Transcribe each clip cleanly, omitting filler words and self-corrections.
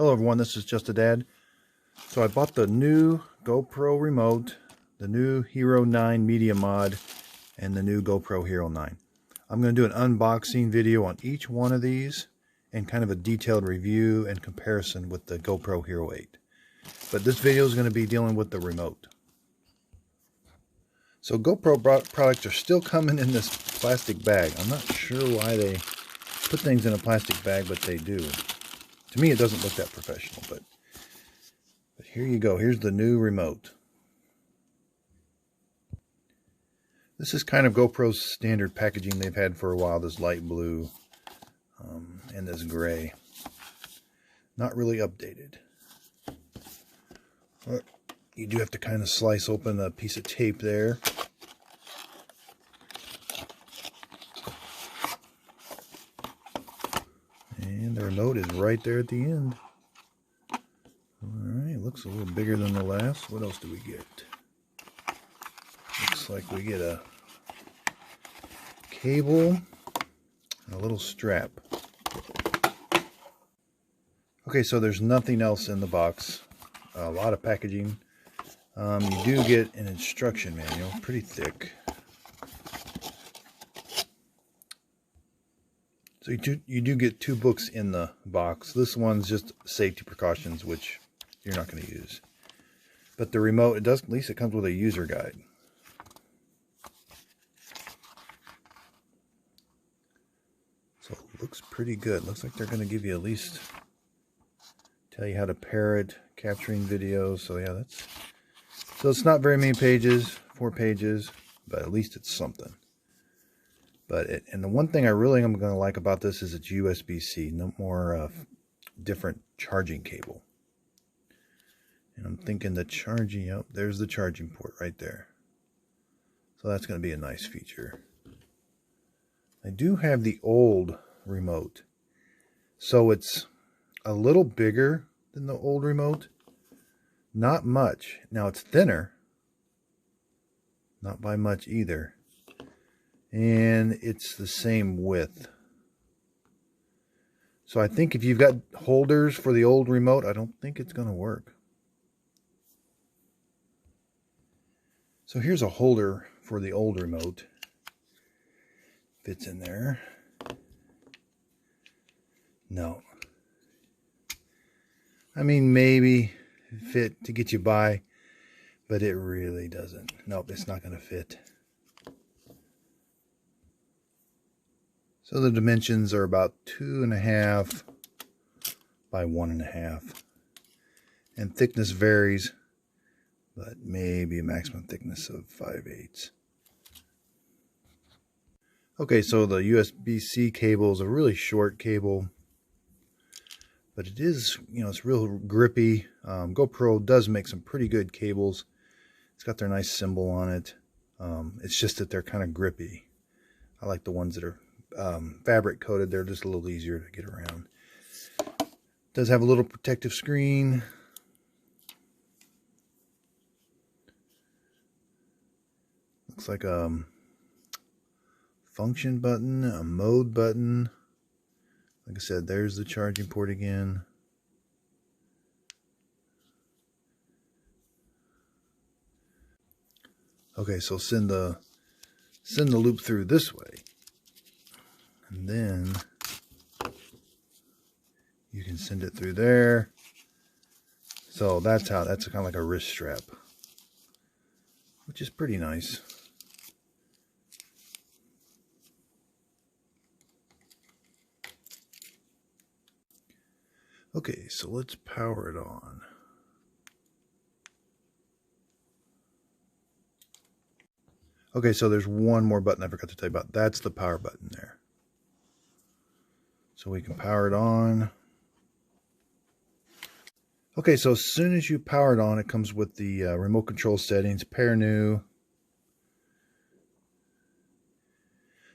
Hello everyone, this is Just a Dad. So I bought the new GoPro remote, the new Hero 9 Media Mod, and the new GoPro Hero 9. I'm going to do an unboxing video on each one of these and kind of a detailed review and comparison with the GoPro Hero 8. But this video is going to be dealing with the remote. So GoPro products are still coming in this plastic bag. I'm not sure why they put things in a plastic bag, but they do. To me, it doesn't look that professional, but here you go. Here's the new remote. This is kind of GoPro's standard packaging they've had for a while, this light blue and this gray. Not really updated. But you do have to kind of slice open a piece of tape there. And the remote is right there at the end. Alright, looks a little bigger than the last. What else do we get? Looks like we get a cable and a little strap. Okay, so there's nothing else in the box. A lot of packaging. You do get an instruction manual, pretty thick. So you do get two books in the box. This one's just safety precautions, which you're not going to use. But the remote, it does, at least it comes with a user guide. So it looks pretty good. Looks like they're going to give you at least, tell you how to pair it, capturing videos. So yeah, so it's not very many pages, 4 pages, but at least it's something. And the one thing I really am going to like about this is it's USB-C, no more different charging cable. And I'm thinking the charging, oh, there's the charging port right there. So that's going to be a nice feature. I do have the old remote. So it's a little bigger than the old remote. Not much. Now it's thinner. Not by much either. And it's the same width. So I think if you've got holders for the old remote, I don't think it's going to work. So here's a holder for the old remote. Fits in there. No. I mean, maybe fit to get you by, but it really doesn't. Nope, it's not going to fit. So the dimensions are about 2.5 by 1.5. And thickness varies, but maybe a maximum thickness of 5/8. Okay, so the USB-C cable is a really short cable, but it is, it's real grippy. GoPro does make some pretty good cables. It's got their nice symbol on it. It's just that they're kind of grippy. I like the ones that are fabric coated. They're just a little easier to get around. It does have a little protective screen. Looks like a function button, a mode button. Like I said, there's the charging port again. Okay, so send the loop through this way. And then you can send it through there. So that's kind of like a wrist strap, which is pretty nice. Okay, so let's power it on. Okay, so there's one more button I forgot to tell you about. That's the power button there. So we can power it on. Okay, so as soon as you power it on, it comes with the remote control settings, pair new.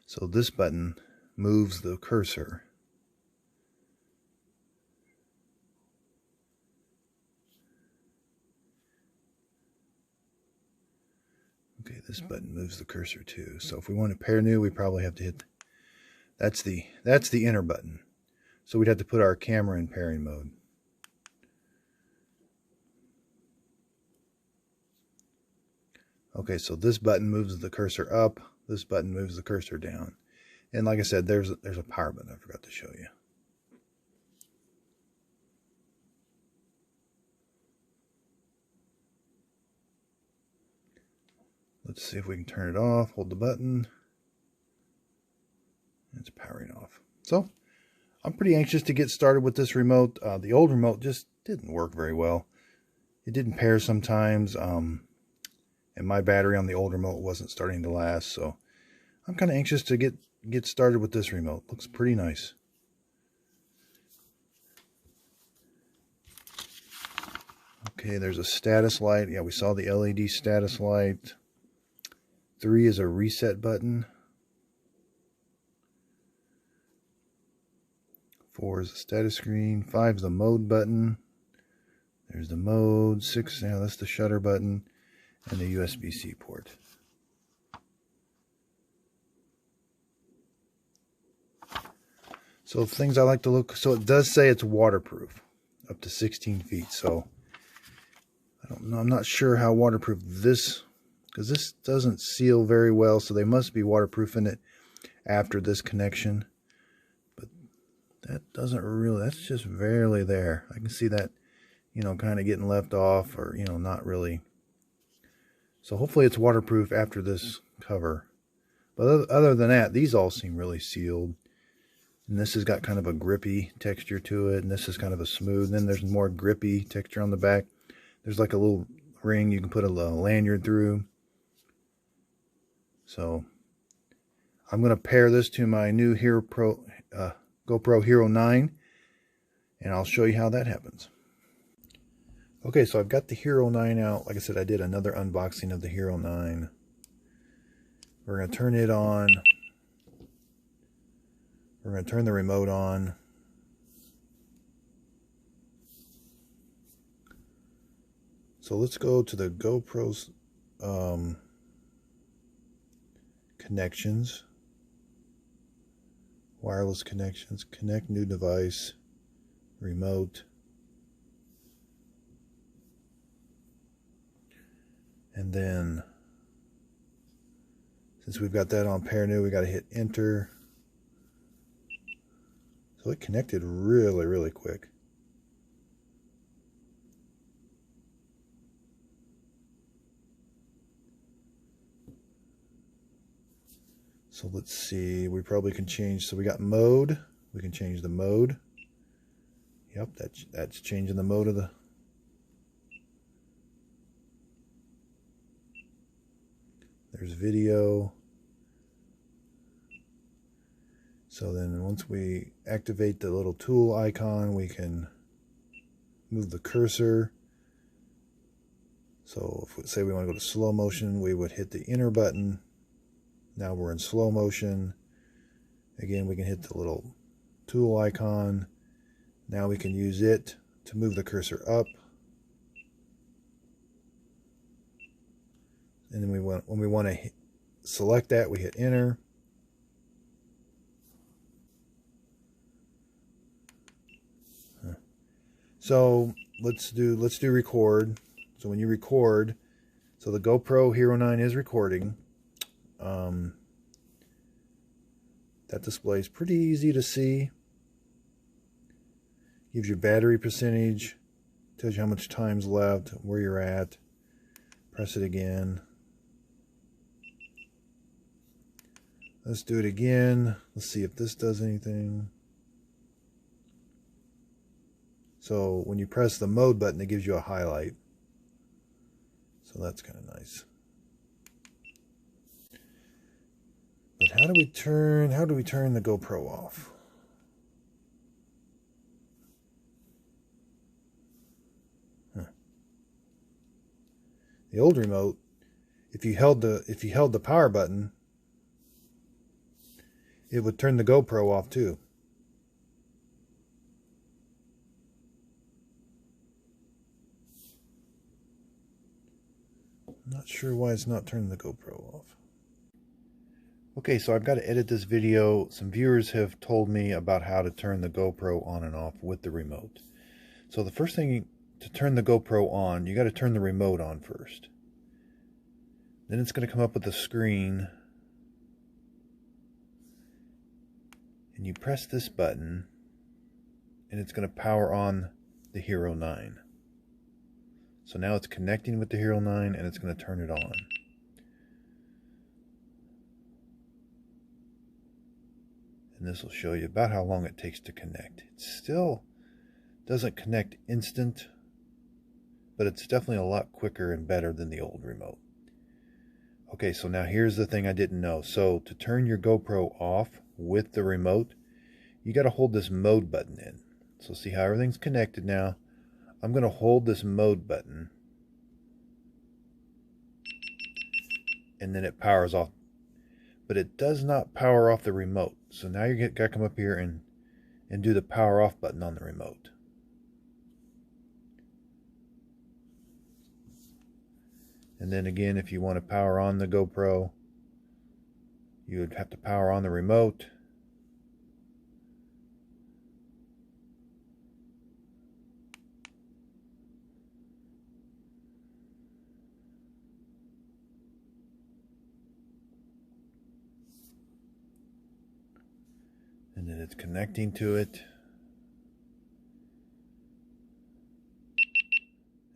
So this button moves the cursor. Okay, this button moves the cursor too. So if we want to pair new, we probably have to hit, that's the enter button. So we'd have to put our camera in pairing mode. Okay, so this button moves the cursor up. This button moves the cursor down. And like I said, there's a power button I forgot to show you. Let's see if we can turn it off. Hold the button. It's powering off. So I'm pretty anxious to get started with this remote. The old remote just didn't work very well. It didn't pair sometimes. And my battery on the old remote wasn't starting to last. So I'm kind of anxious to get started with this remote. Looks pretty nice. Okay, there's a status light. Yeah, we saw the LED status light. 3 is a reset button. 4 is the status screen. 5 is the mode button. There's the mode. 6, yeah, that's the shutter button. And the USB-C port. So things I like to look, so it does say it's waterproof up to 16 feet. So I don't know, I'm not sure how waterproof this, because this doesn't seal very well, so they must be waterproofing it after this connection. But that doesn't really, that's just barely there. I can see that, you know, kind of getting left off, or, you know, not really. So hopefully it's waterproof after this cover. But other than that, these all seem really sealed. And this has got kind of a grippy texture to it, and this is kind of a smooth. And then there's more grippy texture on the back. There's like a little ring you can put a lanyard through. So I'm going to pair this to my new GoPro Hero 9, and I'll show you how that happens. Okay, so I've got the Hero 9 out. Like I said, I did another unboxing of the Hero 9. We're going to turn it on. We're going to turn the remote on. So let's go to the GoPro's connections. Wireless connections. Connect new device. Remote. And then, since we've got that on pair new, we got to hit enter. So it connected really, really quick. So let's see, we probably can change, so we got mode, we can change the mode. Yep, that's changing the mode of the, there's video. So then once we activate the little tool icon, we can move the cursor. So if we say we want to go to slow motion, we would hit the enter button. Now we're in slow motion. Again, we can hit the little tool icon. Now we can use it to move the cursor up. And then when we want to select that, we hit enter. So let's do record. So when you record, so the GoPro Hero 9 is recording. That display is pretty easy to see. Gives you battery percentage, tells you how much time's left, where you're at. Press it again. Let's do it again. Let's see if this does anything. So when you press the mode button, it gives you a highlight. So that's kind of nice. But how do we turn the GoPro off? The old remote, if you held the power button, it would turn the GoPro off too. I'm not sure why it's not turning the GoPro off. Okay, so I've got to edit this video. Some viewers have told me about how to turn the GoPro on and off with the remote. So the first thing, to turn the GoPro on, you got to turn the remote on first. Then it's going to come up with a screen. And you press this button, and it's going to power on the Hero 9. So now it's connecting with the Hero 9, and it's going to turn it on. And this will show you about how long it takes to connect. It still doesn't connect instant, but it's definitely a lot quicker and better than the old remote. Okay, so now here's the thing I didn't know. So to turn your GoPro off with the remote, you got to hold this mode button in. So see how everything's connected now. I'm going to hold this mode button, and then it powers off. But it does not power off the remote. So now you're got to come up here and do the power off button on the remote. And then again, if you want to power on the GoPro, you would have to power on the remote. And then it's connecting to it.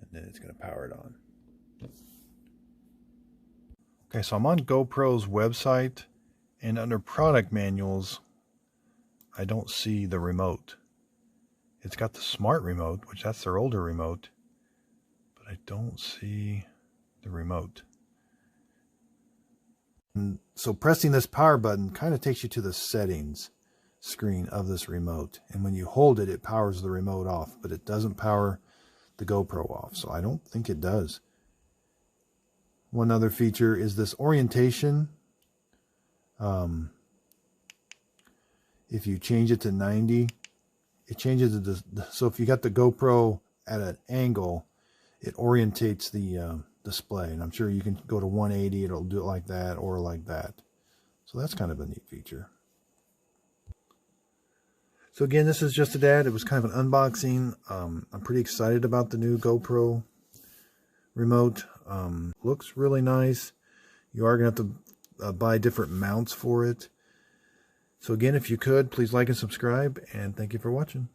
And then it's going to power it on. Okay, so I'm on GoPro's website, and under product manuals, I don't see the remote. It's got the smart remote, which that's their older remote, but I don't see the remote. And so pressing this power button kind of takes you to the settings screen of this remote. And when you hold it, it powers the remote off, but it doesn't power the GoPro off. So I don't think it does. One other feature is this orientation. If you change it to 90, it changes so if you got the GoPro at an angle, it orientates the display. And I'm sure you can go to 180, it'll do it like that or like that. So that's kind of a neat feature. So again, this is just a dad. It was kind of an unboxing. I'm pretty excited about the new GoPro remote. Looks really nice. You are going to have to buy different mounts for it. So again, if you could, please like and subscribe, and thank you for watching.